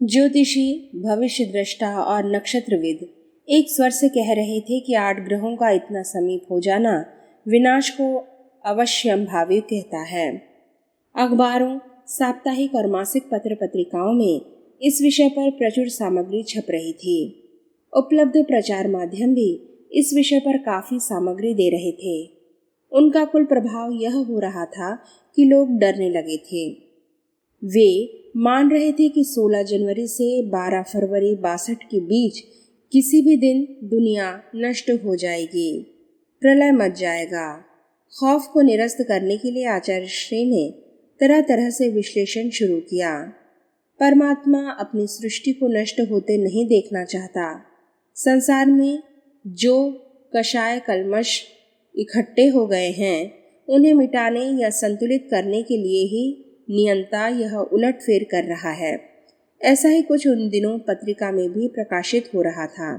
ज्योतिषी, भविष्य दृष्टा और नक्षत्रविद एक स्वर से कह रहे थे कि 8 ग्रहों का इतना समीप हो जाना विनाश को अवश्यंभावी कहता है। अखबारों, साप्ताहिक और मासिक पत्र पत्रिकाओं में इस विषय पर प्रचुर सामग्री छप रही थी। उपलब्ध प्रचार माध्यम भी इस विषय पर काफी सामग्री दे रहे थे। उनका कुल प्रभाव यह हो रहा था कि लोग डरने लगे थे। वे मान रहे थे कि 16 जनवरी से 12 फरवरी 62 के बीच किसी भी दिन दुनिया नष्ट हो जाएगी, प्रलय मच जाएगा। खौफ को निरस्त करने के लिए आचार्य श्री ने तरह तरह से विश्लेषण शुरू किया। परमात्मा अपनी सृष्टि को नष्ट होते नहीं देखना चाहता। संसार में जो कषाय कल्मश इकट्ठे हो गए हैं उन्हें मिटाने या संतुलित करने के लिए ही नियंता यह उलटफेर कर रहा है। ऐसा ही कुछ उन दिनों पत्रिका में भी प्रकाशित हो रहा था।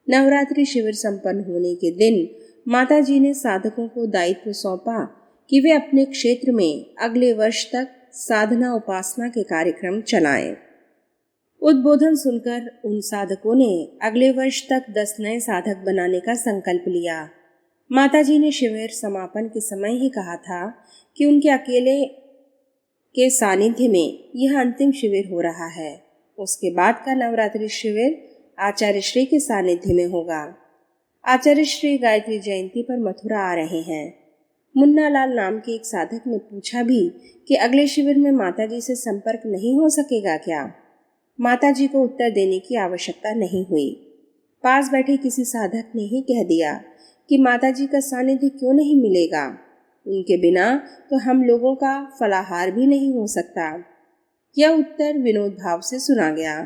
नवरात्रि शिविर संपन्न होने के दिन माताजी ने साधकों को दायित्व सौंपा कि वे अपने क्षेत्र में अगले वर्ष तक साधना उपासना के कार्यक्रम चलाएं। उद्बोधन सुनकर उन साधकों ने अगले वर्ष तक 10 नए साधक बनाने का संकल्प लिया। माताजी ने शिविर समापन के समय ही कहा था कि उनके अकेले के सानिध्य में यह अंतिम शिविर हो रहा है। उसके बाद का नवरात्रि शिविर आचार्य श्री के सानिध्य में होगा। आचार्य श्री गायत्री जयंती पर मथुरा आ रहे हैं। मुन्ना लाल नाम के एक साधक ने पूछा भी कि अगले शिविर में माताजी से संपर्क नहीं हो सकेगा क्या। माताजी को उत्तर देने की आवश्यकता नहीं हुई। पास बैठे किसी साधक ने ही कह दिया कि माताजी का सानिध्य क्यों नहीं मिलेगा, उनके बिना तो हम लोगों का फलाहार भी नहीं हो सकता। यह उत्तर विनोद भाव से सुना गया।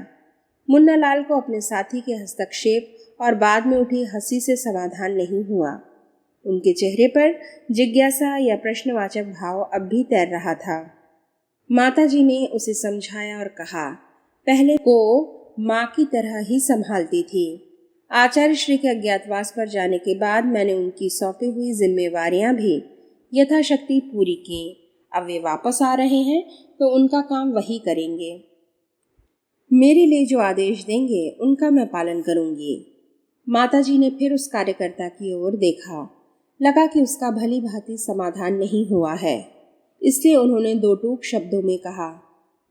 मुन्ना लाल को अपने साथी के हस्तक्षेप और बाद में उठी हंसी से समाधान नहीं हुआ। उनके चेहरे पर जिज्ञासा या प्रश्नवाचक भाव अब भी तैर रहा था। माताजी ने उसे समझाया और कहा, पहले को माँ की तरह ही संभालती थी। आचार्य श्री के अज्ञातवास पर जाने के बाद मैंने उनकी सौंपी हुई जिम्मेवारियां भी यथाशक्ति पूरी की। अब वे वापस आ रहे हैं तो उनका काम वही करेंगे। मेरे लिए जो आदेश देंगे उनका मैं पालन करूंगी। माताजी ने फिर उस कार्यकर्ता की ओर देखा। लगा कि उसका भली भांति समाधान नहीं हुआ है, इसलिए उन्होंने 2 टूक शब्दों में कहा,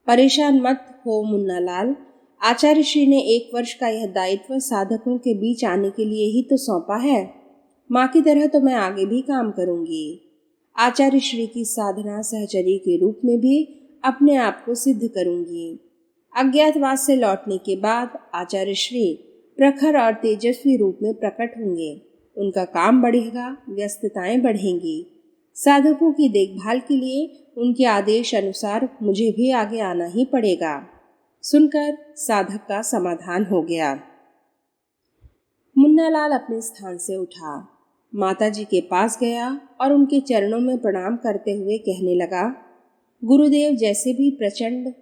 परेशान मत हो मुन्ना लाल, आचार्य श्री ने 1 वर्ष का यह दायित्व साधकों के बीच आने के लिए ही तो सौंपा है। माँ की तरह तो मैं आगे भी काम करूंगी। आचार्य श्री की साधना सहचरी के रूप में भी अपने आप को सिद्ध करूंगी। अज्ञातवास से लौटने के बाद आचार्य श्री प्रखर और तेजस्वी रूप में प्रकट होंगे। उनका काम बढ़ेगा, व्यस्तताएं बढ़ेंगी। साधकों की देखभाल के लिए उनके आदेश अनुसार मुझे भी आगे आना ही पड़ेगा। सुनकर साधक का समाधान हो गया। मुन्ना लाल अपने स्थान से उठा, माताजी के पास गया और उनके चरणों में प्रणाम करते हुए कहने लगा, गुरुदेव जैसे भी प्रचंड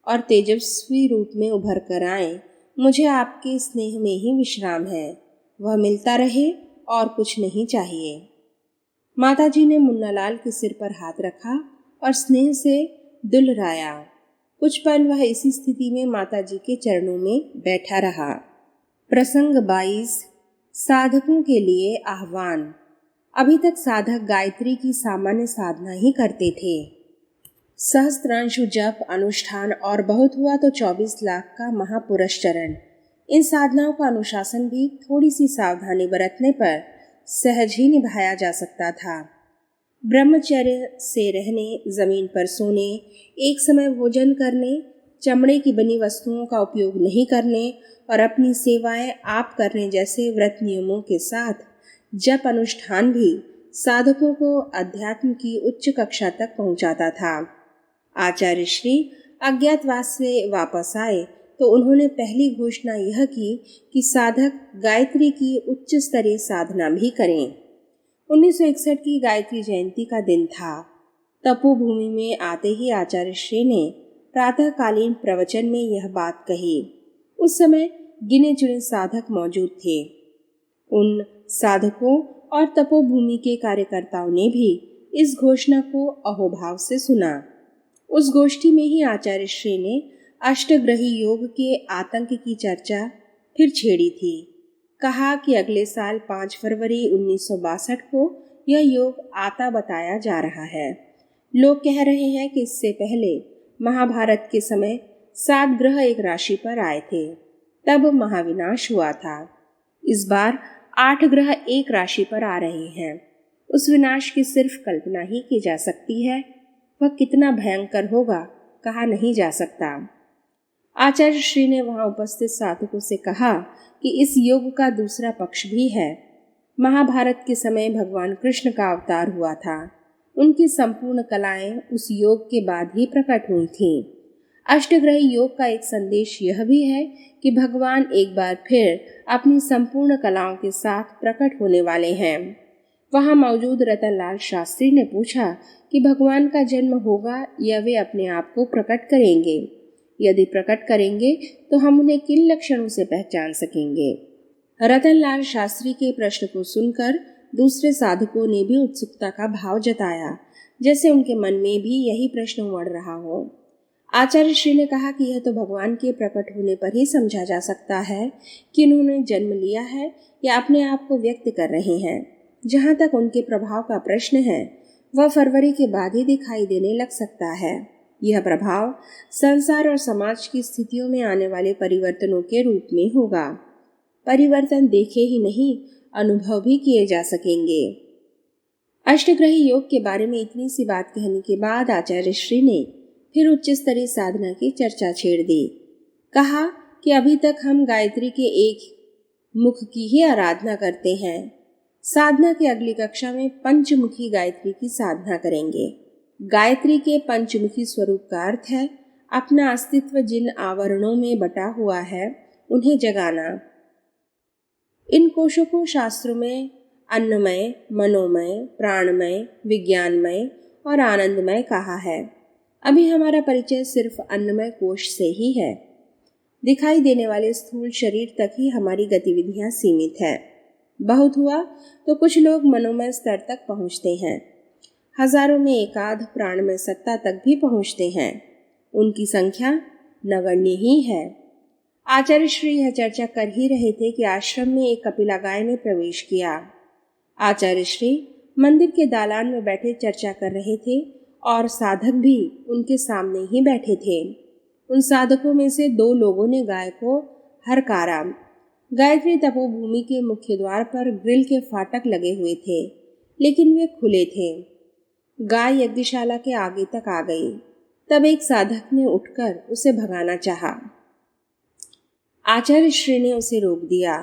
और तेजस्वी रूप में उभर कर आए, मुझे आपके स्नेह में ही विश्राम है। वह मिलता रहे और कुछ नहीं चाहिए। माताजी ने मुन्ना लाल के सिर पर हाथ रखा और स्नेह से दुलराया। कुछ पल वह इसी स्थिति में माताजी के चरणों में बैठा रहा। प्रसंग 22, साधकों के लिए आह्वान। अभी तक साधक गायत्री की सामान्य साधना ही करते थे। सहस्त्रांशु जप, अनुष्ठान और बहुत हुआ तो 24 लाख का महापुरस्चरण। इन साधनाओं का अनुशासन भी थोड़ी सी सावधानी बरतने पर सहज ही निभाया जा सकता था। ब्रह्मचर्य से रहने, जमीन पर सोने, एक समय भोजन करने, चमड़े की बनी वस्तुओं का उपयोग नहीं करने और अपनी सेवाएं आप करने जैसे व्रत नियमों के साथ जप अनुष्ठान भी साधकों को अध्यात्म की उच्च कक्षा तक पहुंचाता था। आचार्य श्री अज्ञातवास से वापस आए तो उन्होंने पहली घोषणा यह की कि साधक गायत्री की उच्च स्तरीय साधना भी करें। 1961 की गायत्री जयंती का दिन था। तपोभूमि में आते ही आचार्य श्री ने प्रातःकालीन प्रवचन में यह बात कही। उस समय गिने चुने साधक मौजूद थे। उन साधकों और तपोभूमि के कार्यकर्ताओं ने भी इस घोषणा को अहोभाव से सुना। उस गोष्ठी में ही आचार्य श्री ने अष्टग्रही योग के आतंक की चर्चा फिर छेड़ी थी। कहा कि अगले साल 5 फरवरी 1962 को यह योग आता बताया जा रहा है। लोग कह रहे हैं कि इससे पहले महाभारत के समय 7 ग्रह एक राशि पर आए थे, तब महाविनाश हुआ था। इस बार 8 ग्रह एक राशि पर आ रहे हैं। उस विनाश की सिर्फ कल्पना ही की जा सकती है। वह कितना भयंकर होगा कहा नहीं जा सकता। आचार्य श्री ने वहां उपस्थित साधकों से कहा कि इस योग का दूसरा पक्ष भी है। महाभारत के समय भगवान कृष्ण का अवतार हुआ था। उनकी संपूर्ण कलाएं उस योग के बाद ही प्रकट हुई थीं। अष्टग्रही योग का एक संदेश यह भी है कि भगवान एक बार फिर अपनी संपूर्ण कलाओं के साथ प्रकट होने वाले हैं। वहां मौजूद रतनलाल शास्त्री ने पूछा कि भगवान का जन्म होगा या वे अपने आप को प्रकट करेंगे। यदि प्रकट करेंगे तो हम उन्हें किन लक्षणों से पहचान सकेंगे। रतनलाल शास्त्री के प्रश्न को सुनकर दूसरे साधकों ने भी उत्सुकता का भाव जताया, जैसे उनके मन में भी यही प्रश्न उमड़ रहा हो। आचार्य श्री ने कहा कि यह तो भगवान के प्रकट होने पर ही समझा जा सकता है कि उन्होंने जन्म लिया है या अपने आप को व्यक्त कर रहे हैं। जहाँ तक उनके प्रभाव का प्रश्न है, वह फरवरी के बाद ही दिखाई देने लग सकता है। यह प्रभाव संसार और समाज की स्थितियों में आने वाले परिवर्तनों के रूप में होगा। परिवर्तन देखे ही नहीं, अनुभव भी किए जा सकेंगे। अष्टग्रही योग के बारे में इतनी सी बात कहने के बाद आचार्य श्री ने फिर उच्च स्तरीय साधना की चर्चा छेड़ दी। कहा कि अभी तक हम गायत्री के एक मुख की ही आराधना करते हैं। साधना की अगली कक्षा में पंचमुखी गायत्री की साधना करेंगे। गायत्री के पंचमुखी स्वरूप का अर्थ है अपना अस्तित्व जिन आवरणों में बटा हुआ है उन्हें जगाना। इन कोशों को शास्त्रों में अन्नमय, मनोमय, प्राणमय, विज्ञानमय और आनंदमय कहा है। अभी हमारा परिचय सिर्फ अन्नमय कोश से ही है। दिखाई देने वाले स्थूल शरीर तक ही हमारी गतिविधियां सीमित है। बहुत हुआ तो कुछ लोग मनोमय स्तर तक पहुंचते हैं। हजारों में एकाध प्राणमय सत्ता तक भी पहुंचते हैं। उनकी संख्या नगण्य ही है। आचार्य श्री यह चर्चा कर ही रहे थे कि आश्रम में एक कपिला गाय ने प्रवेश किया। आचार्य श्री मंदिर के दालान में बैठे चर्चा कर रहे थे और साधक भी उनके सामने ही बैठे थे। उन साधकों में से 2 लोगों ने गाय को हरकारा। गायत्री तपोभूमि के मुख्य द्वार पर ग्रिल के फाटक लगे हुए थे, लेकिन वे खुले थे। गाय यज्ञशाला के आगे तक आ गई। तब एक साधक ने उठकर उसे भगाना चाहा। आचार्य श्री ने उसे रोक दिया।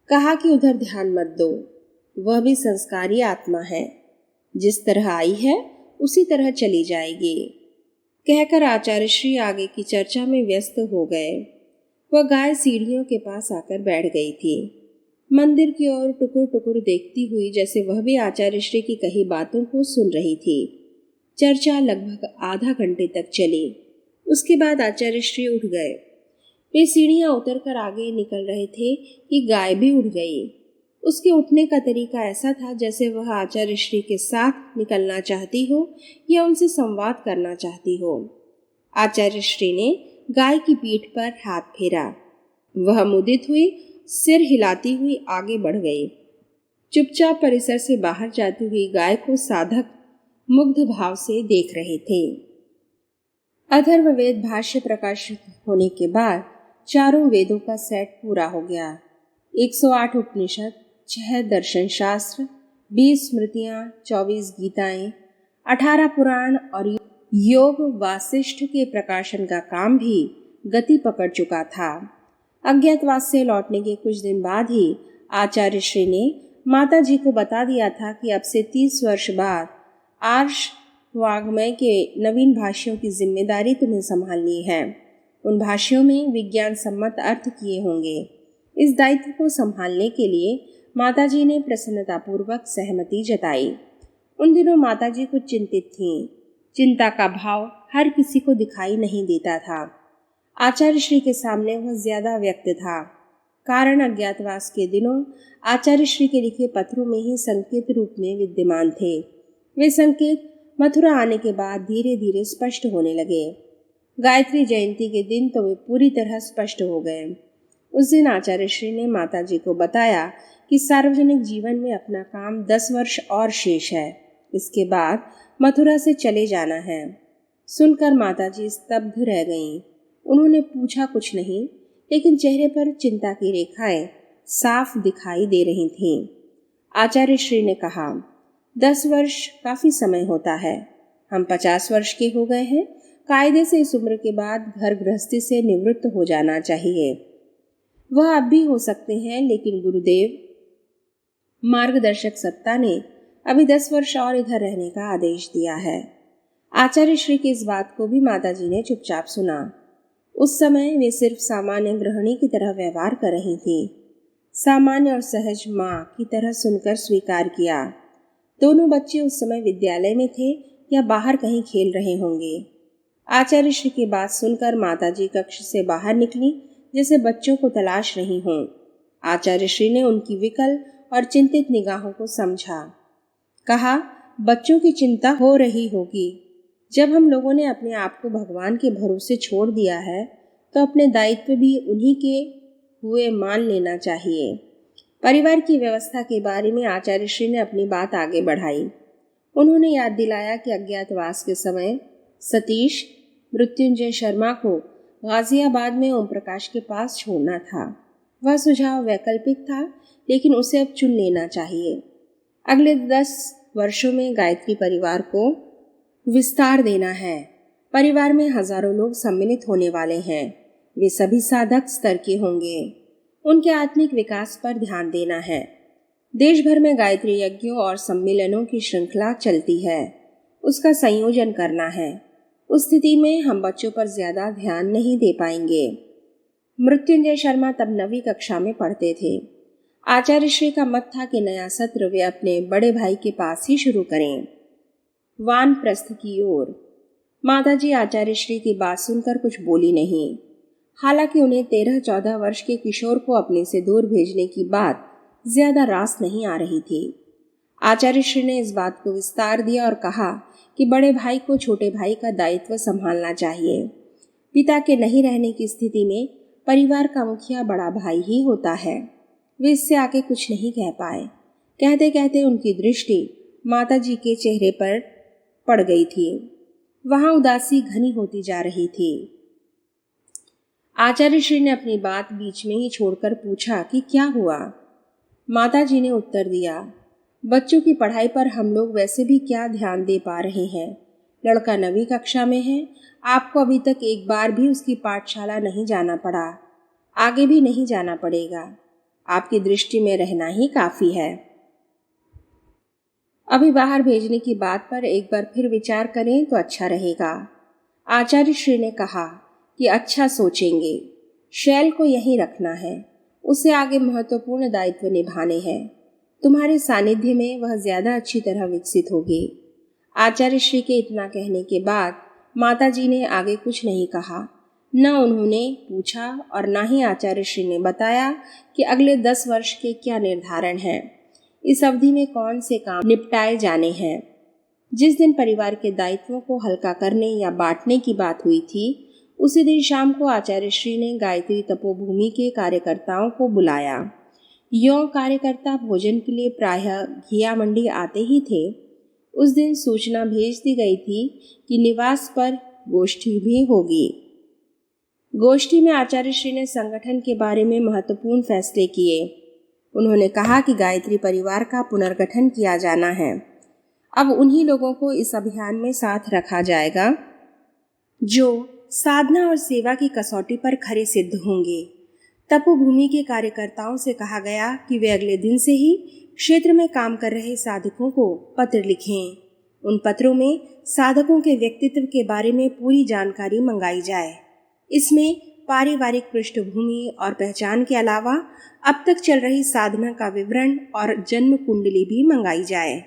कहा कि उधर ध्यान मत दो, वह भी संस्कारी आत्मा है। जिस तरह आई है उसी तरह चली जाएगी। कहकर आचार्य श्री आगे की चर्चा में व्यस्त हो गए। वह गाय सीढ़ियों के पास आकर बैठ गई थी। मंदिर की ओर टुकुर टुकुर देखती हुई, जैसे वह भी आचार्य श्री की कही बातों को सुन रही थी। चर्चा लगभग आधा घंटे तक चली। उसके बाद आचार्य श्री उठ गए। वे सीढ़ियां उतरकर आगे निकल रहे थे कि गाय भी उठ गई। उसके उठने का तरीका ऐसा था जैसे वह आचार्य श्री के साथ निकलना चाहती हो या उनसे संवाद करना चाहती हो। आचार्य श्री ने गाय की पीठ पर हाथ फेरा। वह मुदित हुई, सिर हिलाती हुई आगे बढ़ गई। चुपचाप परिसर से बाहर जाती हुई गाय को साधक मुग्ध भाव से देख रहे थे। अथर्ववेद भाष्य प्रकाशित होने के बाद चारों वेदों का सेट पूरा हो गया। 108 उपनिषद, 6 दर्शन शास्त्र, 20 स्मृतियां, 24 गीताएं, 18 पुराण और योग वासिष्ठ के प्रकाशन का काम भी गति पकड़ चुका था। अज्ञातवास से लौटने के कुछ दिन बाद ही आचार्य श्री ने माता जी को बता दिया था कि अब से 30 वर्ष बाद आर्ष वाग्मय के नवीन भाष्यों की जिम्मेदारी तुम्हें संभालनी है। उन भाष्यों में विज्ञान सम्मत अर्थ किए होंगे। इस दायित्व को संभालने के लिए माताजी ने प्रसन्नतापूर्वक सहमति जताई। उन दिनों माताजी कुछ चिंतित थीं। चिंता का भाव हर किसी को दिखाई नहीं देता था। आचार्य श्री के सामने वह ज्यादा व्यक्त था। कारण अज्ञातवास के दिनों आचार्य श्री के लिखे पत्रों में ही संकेत रूप में विद्यमान थे। वे संकेत मथुरा आने के बाद धीरे धीरे स्पष्ट होने लगे। गायत्री जयंती के दिन तो वे पूरी तरह स्पष्ट हो गए। उस दिन आचार्य श्री ने माताजी को बताया कि सार्वजनिक जीवन में अपना काम 10 वर्ष और शेष है, इसके बाद मथुरा से चले जाना है। सुनकर माताजी स्तब्ध रह गईं। उन्होंने पूछा कुछ नहीं, लेकिन चेहरे पर चिंता की रेखाएं साफ दिखाई दे रही थीं। आचार्य श्री ने कहा, 10 वर्ष काफी समय होता है। हम 50 वर्ष के हो गए हैं। कायदे से इस उम्र के बाद घर गृहस्थी से निवृत्त हो जाना चाहिए। वह अब भी हो सकते हैं, लेकिन गुरुदेव मार्गदर्शक सत्ता ने अभी 10 वर्ष और इधर रहने का आदेश दिया है। आचार्य श्री की इस बात को भी माताजी ने चुपचाप सुना। उस समय वे सिर्फ सामान्य गृहिणी की तरह व्यवहार कर रही थी। सामान्य और सहज माँ की तरह सुनकर स्वीकार किया। दोनों बच्चे उस समय विद्यालय में थे या बाहर कहीं खेल रहे होंगे। आचार्य श्री की बात सुनकर माताजी कक्ष से बाहर निकली, जैसे बच्चों को तलाश रही हों। आचार्य श्री ने उनकी विकल और चिंतित निगाहों को समझा। कहा, बच्चों की चिंता हो रही होगी। जब हम लोगों ने अपने आप को भगवान के भरोसे छोड़ दिया है, तो अपने दायित्व भी उन्हीं के हुए मान लेना चाहिए। परिवार की व्यवस्था के बारे में आचार्य श्री ने अपनी बात आगे बढ़ाई। उन्होंने याद दिलाया कि अज्ञातवास के समय सतीश मृत्युंजय शर्मा को गाजियाबाद में ओम प्रकाश के पास छोड़ना था। वह सुझाव वैकल्पिक था, लेकिन उसे अब चुन लेना चाहिए। अगले 10 वर्षों में गायत्री परिवार को विस्तार देना है। परिवार में हजारों लोग सम्मिलित होने वाले हैं। वे सभी साधक स्तर के होंगे। उनके आत्मिक विकास पर ध्यान देना है। देश भर में गायत्री यज्ञों और सम्मेलनों की श्रृंखला चलती है। उसका संयोजन करना है। उस स्थिति में हम बच्चों पर ज्यादा ध्यान नहीं दे पाएंगे। मृत्युंजय शर्मा तब 9वीं कक्षा में पढ़ते थे। आचार्य श्री का मत था कि नया सत्र वे अपने बड़े भाई के पास ही शुरू करें। वानप्रस्थ की ओर। माताजी आचार्य श्री की बात सुनकर कुछ बोली नहीं। हालांकि उन्हें 13-14 वर्ष के किशोर को अपने से दूर भेजने की बात ज्यादा रास नहीं आ रही थी। आचार्य श्री ने इस बात को विस्तार दिया और कहा कि बड़े भाई को छोटे भाई का दायित्व संभालना चाहिए। पिता के नहीं रहने की स्थिति में परिवार का मुखिया बड़ा भाई ही होता है। वे इससे आगे कुछ नहीं कह पाए। कहते कहते उनकी दृष्टि माताजी के चेहरे पर पड़ गई थी। वहां उदासी घनी होती जा रही थी। आचार्य श्री ने अपनी बात बीच में ही छोड़कर पूछा कि क्या हुआ। माताजी ने उत्तर दिया, बच्चों की पढ़ाई पर हम लोग वैसे भी क्या ध्यान दे पा रहे हैं। लड़का 9वीं कक्षा में है। आपको अभी तक एक बार भी उसकी पाठशाला नहीं जाना पड़ा, आगे भी नहीं जाना पड़ेगा। आपकी दृष्टि में रहना ही काफी है। अभी बाहर भेजने की बात पर एक बार फिर विचार करें तो अच्छा रहेगा। आचार्य श्री ने कहा कि अच्छा सोचेंगे। शैल को यहीं रखना है। उसे आगे महत्वपूर्ण दायित्व निभाने हैं। तुम्हारे सानिध्य में वह ज्यादा अच्छी तरह विकसित होगी। आचार्य श्री के इतना कहने के बाद माताजी ने आगे कुछ नहीं कहा। न उन्होंने पूछा और न ही आचार्य श्री ने बताया कि अगले 10 वर्ष के क्या निर्धारण हैं। इस अवधि में कौन से काम निपटाए जाने हैं। जिस दिन परिवार के दायित्वों को हल्का करने या बांटने की बात हुई थी, उसी दिन शाम को आचार्य श्री ने गायत्री तपोभूमि के कार्यकर्ताओं को बुलाया। यों कार्यकर्ता भोजन के लिए प्रायः घिया मंडी आते ही थे। उस दिन सूचना भेज दी गई थी कि निवास पर गोष्ठी भी होगी। गोष्ठी में आचार्य श्री ने संगठन के बारे में महत्वपूर्ण फैसले किए। उन्होंने कहा कि गायत्री परिवार का पुनर्गठन किया जाना है। अब उन्हीं लोगों को इस अभियान में साथ रखा जाएगा जो साधना और सेवा की कसौटी पर खरे सिद्ध होंगे। तपोभूमि के कार्यकर्ताओं से कहा गया कि वे अगले दिन से ही क्षेत्र में काम कर रहे साधकों को पत्र लिखें। उन पत्रों में साधकों के व्यक्तित्व के बारे में पूरी जानकारी मंगाई जाए। इसमें पारिवारिक पृष्ठभूमि और पहचान के अलावा अब तक चल रही साधना का विवरण और जन्म कुंडली भी मंगाई जाए।